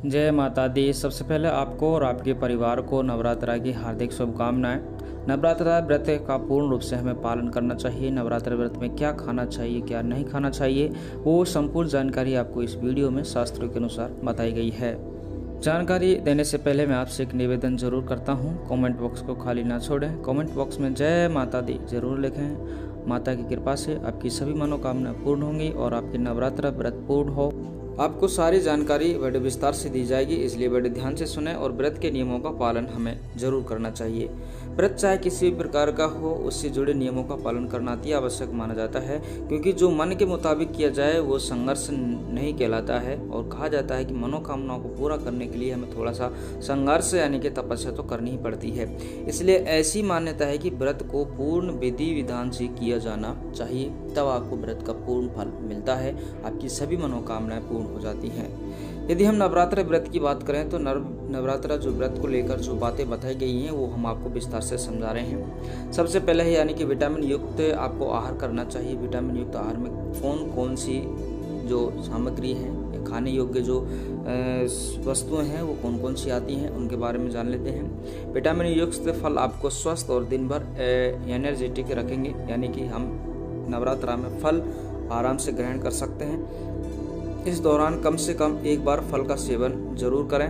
जय माता दी। सबसे पहले आपको और आपके परिवार को नवरात्रा की हार्दिक शुभकामनाएं। नवरात्रा व्रत का पूर्ण रूप से हमें पालन करना चाहिए। नवरात्रि व्रत में क्या खाना चाहिए, क्या नहीं खाना चाहिए, वो संपूर्ण जानकारी आपको इस वीडियो में शास्त्रों के अनुसार बताई गई है। जानकारी देने से पहले मैं आपसे एक निवेदन जरूर करता हूँ, कमेंट बॉक्स को खाली ना छोड़ें। कमेंट बॉक्स में जय माता दी जरूर लिखें। माता की कृपा से आपकी सभी मनोकामनाएं पूर्ण होंगी और आपकी नवरात्रा व्रत पूर्ण हो। आपको सारी जानकारी बड़े विस्तार से दी जाएगी, इसलिए बड़े ध्यान से सुने और व्रत के नियमों का पालन हमें जरूर करना चाहिए। व्रत चाहे किसी भी प्रकार का हो, उससे जुड़े नियमों का पालन करना अति आवश्यक माना जाता है, क्योंकि जो मन के मुताबिक किया जाए वो संघर्ष नहीं कहलाता है। और कहा जाता है कि मनोकामनाओं को पूरा करने के लिए हमें थोड़ा सा संघर्ष यानी कि तपस्या तो करनी ही पड़ती है। इसलिए ऐसी मान्यता है कि व्रत को पूर्ण विधि विधान से किया जाना चाहिए, तब आपको व्रत का पूर्ण फल मिलता है, आपकी सभी मनोकामनाएं पूर्ण हो जाती हैं। यदि हम नवरात्र व्रत की बात करें तो नवरात्रा जो व्रत को लेकर जो बातें बताई गई हैं वो हम आपको विस्तार से समझा रहे हैं। सबसे पहले है यानी कि विटामिन युक्त आपको आहार करना चाहिए। विटामिन युक्त आहार में कौन कौन सी जो सामग्री है, खाने योग्य जो वस्तुएं हैं वो कौन कौन सी आती हैं, उनके बारे में जान लेते हैं। विटामिन युक्त फल आपको स्वस्थ और दिन भर एनर्जेटिक रखेंगे, यानी कि हम नवरात्रा में फल आराम से ग्रहण कर सकते हैं। इस दौरान कम से कम एक बार फल का सेवन जरूर करें।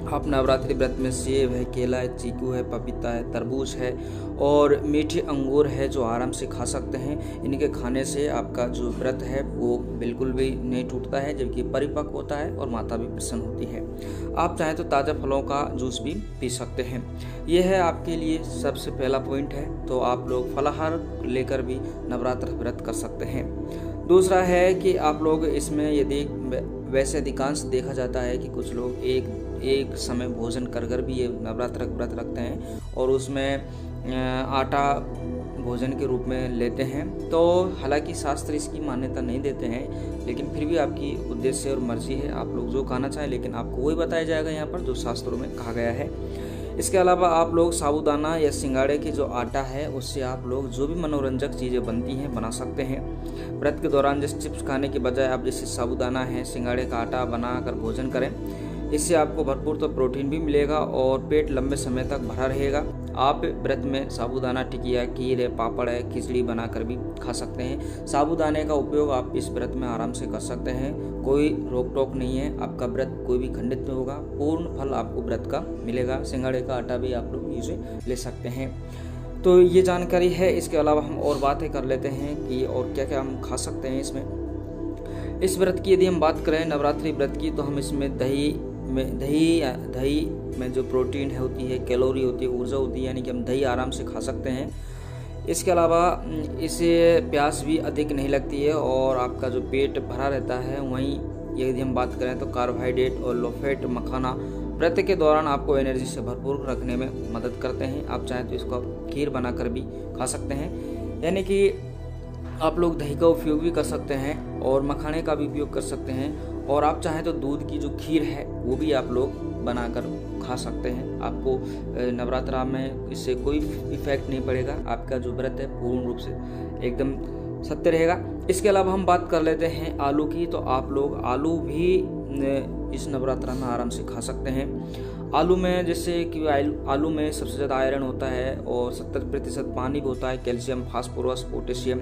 आप नवरात्रि व्रत में सेब है, केला है, चीकू है, पपीता है, तरबूज है और मीठे अंगूर है जो आराम से खा सकते हैं। इनके खाने से आपका जो व्रत है वो बिल्कुल भी नहीं टूटता है, जबकि परिपक्व होता है और माता भी प्रसन्न होती है। आप चाहें तो ताज़ा फलों का जूस भी पी सकते हैं। यह है आपके लिए सबसे पहला पॉइंट है। तो आप लोग फलाहार लेकर भी नवरात्र व्रत कर सकते हैं। दूसरा है कि आप लोग इसमें यदि वैसे अधिकांश देखा जाता है कि कुछ लोग एक समय भोजन कर भी ये नवरात्र व्रत रखते हैं और उसमें आटा भोजन के रूप में लेते हैं। तो हालांकि शास्त्र इसकी मान्यता नहीं देते हैं, लेकिन फिर भी आपकी उद्देश्य और मर्जी है, आप लोग जो खाना चाहें, लेकिन आपको वही बताया जाएगा यहाँ पर जो शास्त्रों में कहा गया है। इसके अलावा आप लोग साबूदाना या सिंगाड़े की जो आटा है उससे आप लोग जो भी मनोरंजक चीज़ें बनती हैं बना सकते हैं। व्रत के दौरान जैसे चिप्स खाने के बजाय आप जैसे साबूदाना है, सिंगाड़े का आटा बनाकर भोजन करें। इससे आपको भरपूर तो प्रोटीन भी मिलेगा और पेट लंबे समय तक भरा रहेगा। आप व्रत में साबूदाना टिकिया, खीर है, पापड़ है, खिचड़ी बनाकर भी खा सकते हैं। साबूदाने का उपयोग आप इस व्रत में आराम से कर सकते हैं, कोई रोक टोक नहीं है, आपका व्रत कोई भी खंडित नहीं होगा, पूर्ण फल आपको व्रत का मिलेगा। सिंगाड़े का आटा भी आप लोग इसे ले सकते हैं। तो ये जानकारी है। इसके अलावा हम और बातें कर लेते हैं कि और क्या क्या हम खा सकते हैं इसमें। इस व्रत की यदि हम बात करें नवरात्रि व्रत की, तो हम इसमें दही में जो प्रोटीन है होती है, कैलोरी होती है, ऊर्जा होती है, यानी कि हम दही आराम से खा सकते हैं। इसके अलावा इससे प्यास भी अधिक नहीं लगती है और आपका जो पेट भरा रहता है। वहीं यदि हम बात करें तो कार्बोहाइड्रेट और लो फैट मखाना व्रत के दौरान आपको एनर्जी से भरपूर रखने में मदद करते हैं। आप चाहें तो इसको खीर बनाकर भी खा सकते हैं, यानी कि आप लोग दही का उपयोग भी कर सकते हैं और मखाने का भी उपयोग कर सकते हैं। और आप चाहें तो दूध की जो खीर है वो भी आप लोग बनाकर खा सकते हैं। आपको नवरात्रा में इससे कोई इफेक्ट नहीं पड़ेगा, आपका जो व्रत है पूर्ण रूप से एकदम सत्य रहेगा। इसके अलावा हम बात कर लेते हैं आलू की। तो आप लोग आलू भी इस नवरात्रा में आराम से खा सकते हैं। आलू में जैसे कि आलू में सबसे ज़्यादा आयरन होता है और 70% पानी भी होता है, कैल्शियम, फास्फोरस, पोटेशियम।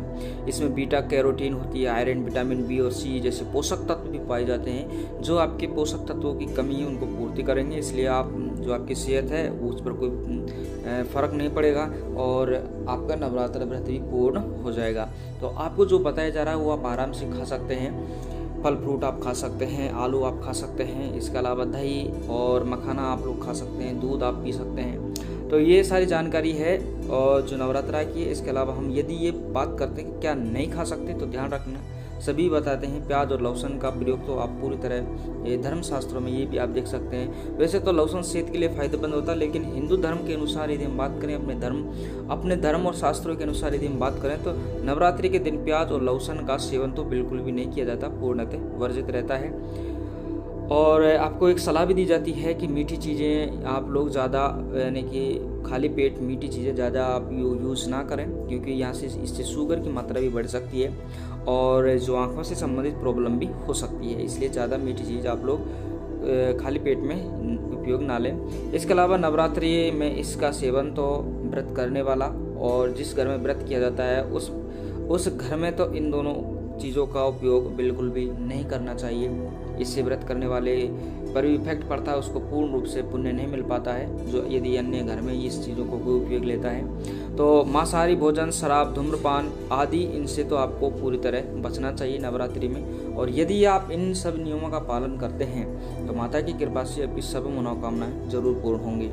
इसमें बीटा कैरोटीन होती है, आयरन, विटामिन बी और सी जैसे पोषक तत्व भी पाए जाते हैं, जो आपके पोषक तत्वों की कमी है उनको पूर्ति करेंगे। इसलिए आप जो आपकी सेहत है उस पर कोई फर्क नहीं पड़ेगा और आपका नवरात्र व्रत भी पूर्ण हो जाएगा। तो आपको जो बताया जा रहा है वो आप आराम से खा सकते हैं। फल फ्रूट आप खा सकते हैं, आलू आप खा सकते हैं, इसके अलावा दही और मखाना आप लोग खा सकते हैं, दूध आप पी सकते हैं। तो ये सारी जानकारी है और जो नवरात्रा की है। इसके अलावा हम यदि ये बात करते हैं कि क्या नहीं खा सकते, तो ध्यान रखना सभी बताते हैं। प्याज और लहसुन का प्रयोग तो आप पूरी तरह ये धर्मशास्त्रों में ये भी आप देख सकते हैं। वैसे तो लहसुन सेहत के लिए फायदेमंद होता है, लेकिन हिंदू धर्म के अनुसार यदि हम बात करें, अपने धर्म और शास्त्रों के अनुसार यदि हम बात करें, तो नवरात्रि के दिन प्याज और लहसुन का सेवन तो बिल्कुल भी नहीं किया जाता, पूर्णतः वर्जित रहता है। और आपको एक सलाह भी दी जाती है कि मीठी चीज़ें आप लोग ज़्यादा यानी कि खाली पेट मीठी चीज़ें ज़्यादा आप यूज़ ना करें, क्योंकि यहाँ से इससे शुगर की मात्रा भी बढ़ सकती है और जो आँखों से संबंधित प्रॉब्लम भी हो सकती है। इसलिए ज़्यादा मीठी चीज़ आप लोग खाली पेट में उपयोग ना लें। इसके अलावा नवरात्रि में इसका सेवन तो व्रत करने वाला और जिस घर में व्रत किया जाता है उस घर में तो इन दोनों चीज़ों का उपयोग बिल्कुल भी नहीं करना चाहिए। इससे व्रत करने वाले पर भी इफेक्ट पड़ता है, उसको पूर्ण रूप से पुण्य नहीं मिल पाता है जो यदि अन्य घर में इस चीज़ों को कोई उपयोग लेता है। तो मांसाहारी भोजन, शराब, धूम्रपान आदि इनसे तो आपको पूरी तरह बचना चाहिए नवरात्रि में। और यदि आप इन सब नियमों का पालन करते हैं तो माता की कृपा से आपकी सब मनोकामनाएं जरूर पूर्ण होंगी।